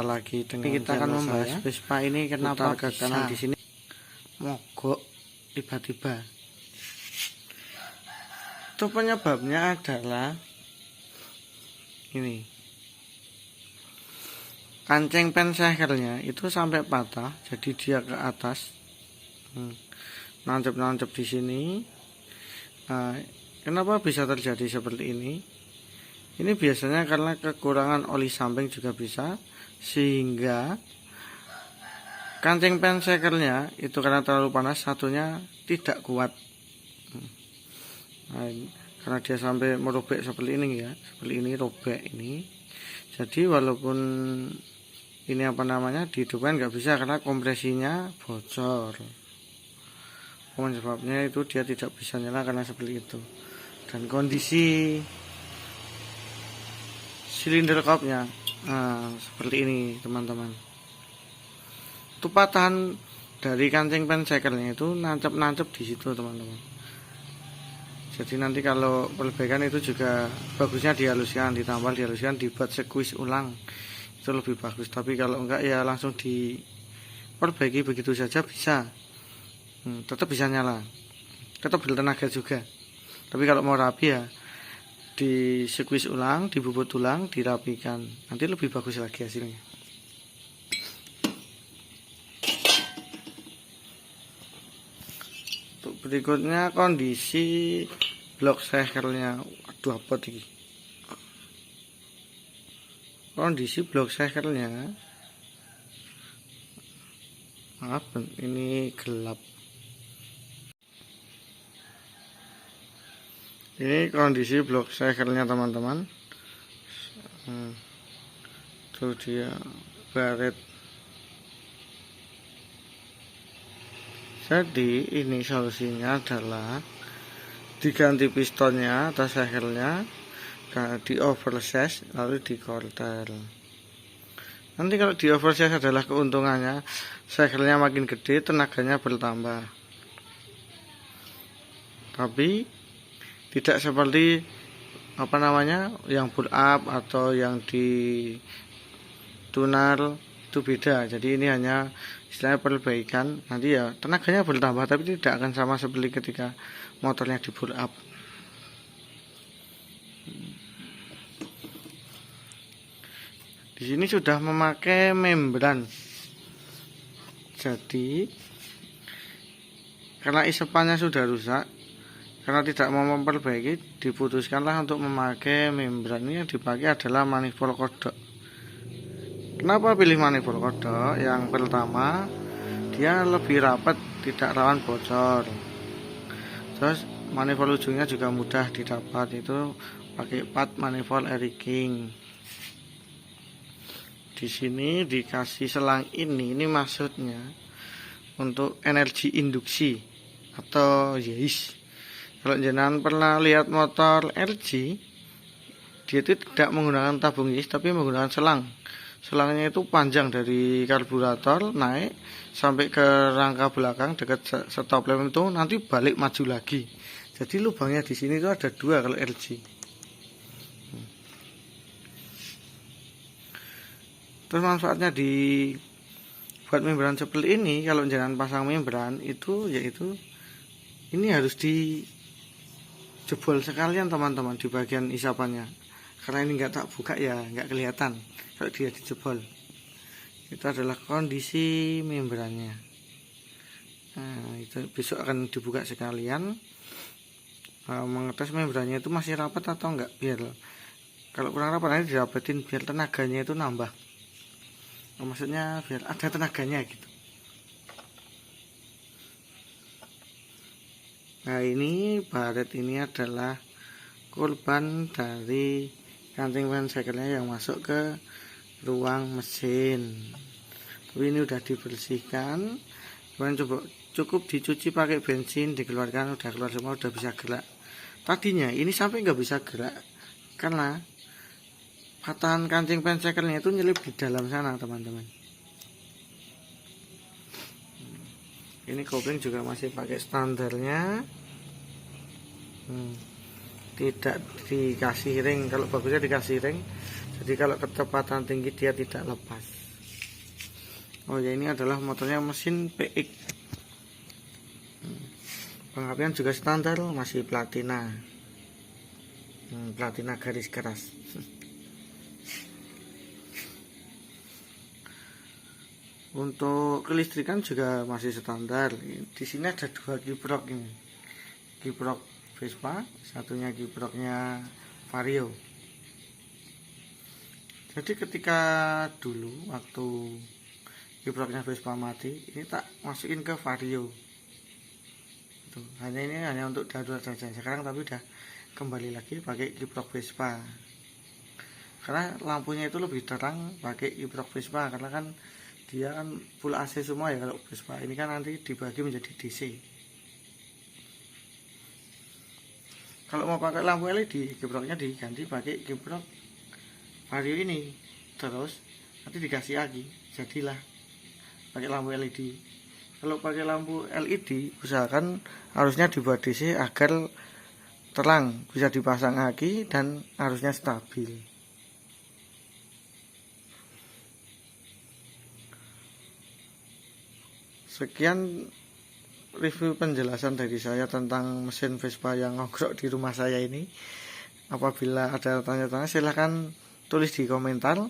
jumpa lagi dengan kita akan membahas Vespa ini kenapa karena di sini mogok tiba-tiba. Itu penyebabnya adalah ini. Kancing pensekelnya itu sampai patah, jadi dia ke atas. Nancep-nancep di sini. Nah, kenapa bisa terjadi seperti ini? Ini biasanya karena kekurangan oli samping juga bisa, sehingga kancing pensekelnya itu karena terlalu panas, satunya tidak kuat. Nah, karena dia sampai merobek seperti ini ya, seperti ini robek ini. Jadi walaupun ini dihidupkan nggak bisa karena kompresinya bocor. Sebabnya itu dia tidak bisa nyala karena seperti itu. Dan kondisi silinder kopnya seperti ini teman-teman. Itu patahan dari kancing pensekelnya itu nancep-nancep di situ teman-teman. Jadi nanti kalau perbaikan itu juga bagusnya dihaluskan, ditambal dihaluskan, dibuat sekuis ulang, itu lebih bagus. Tapi kalau enggak ya langsung diperbaiki begitu saja bisa, tetap bisa nyala, tetap bertenaga juga. Tapi kalau mau rapi ya di sekuis ulang, dibubut ulang, dirapikan, nanti lebih bagus lagi hasilnya. Untuk berikutnya kondisi blok sekelnya. Aduh, apa ini? Kondisi blok sekelnya, maaf ini gelap. Ini kondisi blok sekelnya teman-teman. Itu dia baret. Jadi ini solusinya adalah diganti pistonnya atau sekelnya, di oversize lalu di kortel. Nanti kalau di oversize adalah keuntungannya, sekelnya makin gede, tenaganya bertambah. Tapi tidak seperti yang pull up atau yang di tuner, itu beda. Jadi ini hanya istilahnya perbaikan, nanti ya tenaganya bertambah, tapi tidak akan sama seperti ketika motornya di pull up. Di sini sudah memakai membran. Jadi karena isepannya sudah rusak, karena tidak mau memperbaiki, diputuskanlah untuk memakai membran. Ini yang dipakai adalah manifold kodok. Kenapa pilih manifold kodok? Yang pertama, dia lebih rapat, tidak rawan bocor. Terus manifold ujungnya juga mudah didapat, itu pakai part manifold Eric King. Di sini dikasih selang ini maksudnya untuk energi induksi atau yes. Kalau jenengan pernah lihat motor LG, dia itu tidak menggunakan tabung yes, tapi menggunakan selang. Selangnya itu panjang dari karburator naik sampai ke rangka belakang dekat stop lamp itu, nanti balik maju lagi. Jadi lubangnya di sini itu ada 2 kalau LG. Terus manfaatnya buat membran seperti ini, kalau jangan pasang membran itu yaitu ini harus dijebol sekalian teman-teman di bagian isapannya. Karena ini nggak tak buka ya nggak kelihatan kalau dia dijebol. Itu adalah kondisi membrannya. Nah, itu besok akan dibuka sekalian, mengetes membrannya itu masih rapat atau enggak, biar kalau kurang rapat nanti dirapetin biar tenaganya itu nambah. Maksudnya biar ada tenaganya gitu. Nah, ini baret ini adalah korban dari kancing pensekelnya yang masuk ke ruang mesin. Tapi ini udah dibersihkan, kemudian cukup dicuci pakai bensin, dikeluarkan, udah keluar semua, udah bisa gerak. Tadinya ini sampai nggak bisa gerak karena patahan kancing pensekelnya itu nyelip di dalam sana teman-teman. Ini kopling juga masih pakai standarnya, tidak dikasih ring. Kalau bagusnya dikasih ring, jadi kalau kecepatan tinggi dia tidak lepas. Oh ya, ini adalah motornya mesin PX. Pengapian juga standar, masih platina. Platina garis keras. Untuk kelistrikan juga masih standar. Di sini ada 2 kiprok ini. Kiprok Vespa, satunya kiproknya Vario. Jadi ketika dulu waktu kiproknya Vespa mati, ini tak masukin ke Vario. Tuh, hanya untuk darurat saja. Sekarang tapi udah kembali lagi pakai kiprok Vespa. Karena lampunya itu lebih terang pakai kiprok Vespa, karena kan dia kan full AC semua ya. Kalau Vespa ini kan nanti dibagi menjadi DC. Kalau mau pakai lampu LED, kiproknya diganti pakai kiprok Vario ini, terus nanti dikasih lagi, jadilah pakai lampu LED. Kalau pakai lampu LED, usahakan harusnya dibuat DC agar terang, bisa dipasang lagi dan harusnya stabil. Sekian review penjelasan dari saya tentang mesin Vespa yang ngogrok di rumah saya ini. Apabila ada tanya-tanya silahkan tulis di komentar.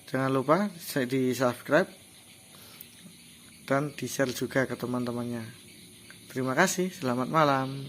Jangan lupa di subscribe dan di share juga ke teman-temannya. Terima kasih, selamat malam.